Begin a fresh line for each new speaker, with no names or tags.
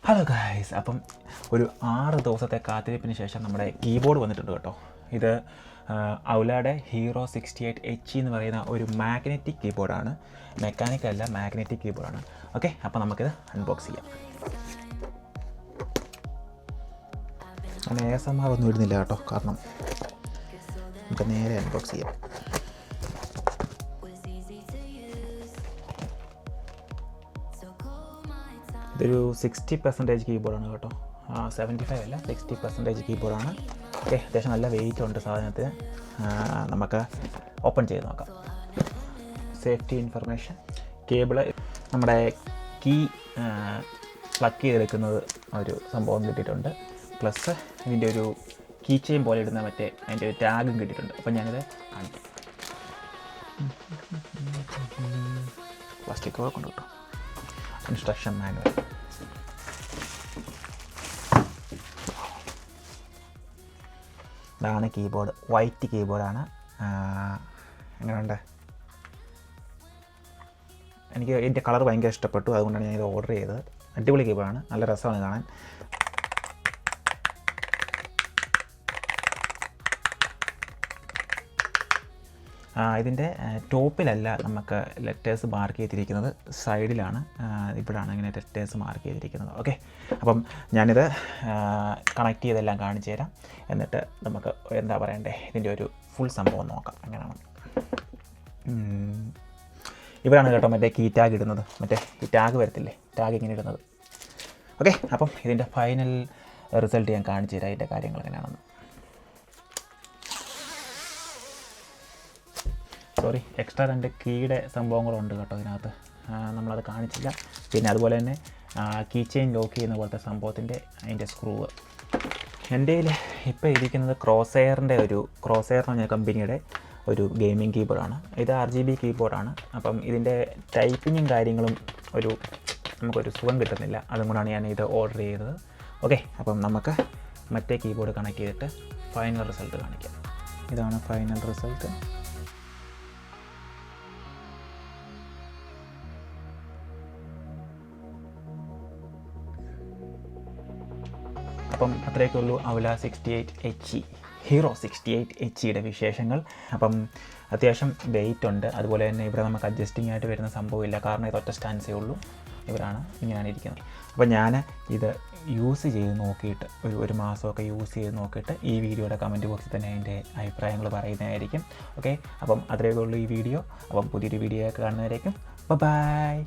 Hello guys, അപ്പം ഒരു 6 ദിവസത്തെ കാത്തിരിപ്പിന് ശേഷം നമ്മുടെ കീബോർഡ് വന്നിട്ടുണ്ട് കേട്ടോ. ഇത് ഔലയുടെ ഹീറോ 68H എന്ന് പറയുന്ന ഒരു മാഗ്നറ്റിക് കീബോർഡാണ്. മെക്കാനിക്കൽ അല്ല, മാഗ്നറ്റിക് കീബോർഡാണ്. ഓക്കെ, അപ്പോൾ നമുക്കിത് അൺബോക്സ് ചെയ്യാം. ഞാൻ ASMR ഒന്നും ഇടുന്നില്ല കേട്ടോ, കാരണം നമുക്ക് നേരെ അൺബോക്സ് ചെയ്യാം. ഇതൊരു 60% കീബോർഡാണ് കേട്ടോ, 75 അല്ല, 60% കീബോർഡാണ്. ഓക്കെ, അത്യാവശ്യം നല്ല വെയിറ്റ് ഉണ്ട് സാധനത്തിന്. നമുക്ക് ഓപ്പൺ ചെയ്ത് നോക്കാം. സേഫ്റ്റി ഇൻഫർമേഷൻ, കേബിള്, നമ്മുടെ കീ പ്ലഗ് ചെയ്തെടുക്കുന്നത് ഒരു സംഭവം കിട്ടിയിട്ടുണ്ട്. പ്ലസ് ഇതിൻ്റെ ഒരു കീ ചെയിൻ പോലെ ഇടുന്ന അതിൻ്റെ ഒരു ടാഗും കിട്ടിയിട്ടുണ്ട്. അപ്പം ഞാനിത് കാണിക്കാം. പ്ലാസ്റ്റിക് കവർ കൊണ്ട് കിട്ടും. Instruction manual. ഇതാണ് കീബോർഡ്, വൈറ്റ് കീബോർഡാണ്. എങ്ങനെയുണ്ട്? എനിക്ക് ഇതിൻ്റെ കളർ ഭയങ്കര ഇഷ്ടപ്പെട്ടു, അതുകൊണ്ടാണ് ഞാനിത് ഓർഡർ ചെയ്തത്. അടിപൊളി കീബോർഡാണ്, നല്ല രസമാണ് കാണാൻ. ഇതിൻ്റെ ടോപ്പിലല്ല നമുക്ക് ലെറ്റേഴ്സ് മാർക്ക് ചെയ്തിരിക്കുന്നത്, സൈഡിലാണ്. ഇവിടാണ് ഇങ്ങനെ ലെറ്റേഴ്സ് മാർക്ക് ചെയ്തിരിക്കുന്നത്. ഓക്കെ, അപ്പം ഞാനിത് കണക്ട് ചെയ്തെല്ലാം കാണിച്ചു തരാം. എന്നിട്ട് നമുക്ക് എന്താ പറയണ്ടേ, ഇതിൻ്റെ ഒരു ഫുൾ സംഭവം നോക്കാം എങ്ങനെയാണ്. ഇവിടാണ് കേട്ടോ മറ്റേ കീ ടാഗ് ഇടുന്നത്, മറ്റേ ഈ ടാഗ് വരത്തില്ലേ, ടാഗ് ഇങ്ങനെ ഇടുന്നത്. ഓക്കെ, അപ്പം ഇതിൻ്റെ ഫൈനൽ റിസൾട്ട് ഞാൻ കാണിച്ചു തരാം, ഇതിൻ്റെ കാര്യങ്ങൾ എങ്ങനെയാണെന്ന്. സോറി, എക്സ്ട്രാ 2 കീയുടെ സംഭവങ്ങളുണ്ട് കേട്ടോ ഇതിനകത്ത്, നമ്മളത് കാണിച്ചില്ല. പിന്നെ അതുപോലെ തന്നെ കീ ചെയിൻ ലോക്ക് ചെയ്യുന്ന പോലത്തെ സംഭവത്തിൻ്റെ അതിൻ്റെ സ്ക്രൂവ്. എൻ്റെ കയ്യിൽ ഇപ്പോൾ ഇരിക്കുന്നത് ക്രോസ് എയർ എന്ന് പറഞ്ഞ കമ്പനിയുടെ ഒരു ഗെയിമിംഗ് കീബോർഡാണ്. ഇത് RGB കീബോർഡാണ്. അപ്പം ഇതിൻ്റെ ടൈപ്പിങ്ങും കാര്യങ്ങളും നമുക്കൊരു സുഖം കിട്ടുന്നില്ല, അതുകൊണ്ടാണ് ഞാൻ ഇത് ഓർഡർ ചെയ്തത്. ഓക്കെ, അപ്പം നമുക്ക് മറ്റേ കീബോർഡ് കണക്ട് ചെയ്തിട്ട് ഫൈനൽ റിസൾട്ട് കാണിക്കാം. ഇതാണ് ഫൈനൽ റിസൾട്ട്. അപ്പം അത്രയൊക്കെ ഉള്ളൂ ഔല 68H, ഹീറോ 68Hയുടെ വിശേഷങ്ങൾ. അപ്പം അത്യാവശ്യം വെയിറ്റ് ഉണ്ട്. അതുപോലെ തന്നെ ഇവിടെ നമുക്ക് അഡ്ജസ്റ്റിംഗ് ആയിട്ട് വരുന്ന സംഭവമില്ല, കാരണം ഇത് ഒറ്റ സ്റ്റാൻസേ ഉള്ളൂ. ഇവരാണ് ഇങ്ങനെയാണ് ഇരിക്കുന്നത്. അപ്പം ഞാൻ ഇത് യൂസ് ചെയ്ത് നോക്കിയിട്ട് ഒരു മാസമൊക്കെ യൂസ് ചെയ്ത് നോക്കിയിട്ട് ഈ വീഡിയോയുടെ കമൻറ്റ് ബോക്സിൽ തന്നെ അതിൻ്റെ അഭിപ്രായങ്ങൾ പറയുന്നതായിരിക്കും. ഓക്കെ, അപ്പം അത്രയൊക്കെ ഉള്ളൂ ഈ വീഡിയോ. അപ്പം പുതിയൊരു വീഡിയോ ഒക്കെ കാണുന്നതായിരിക്കും. ബൈ.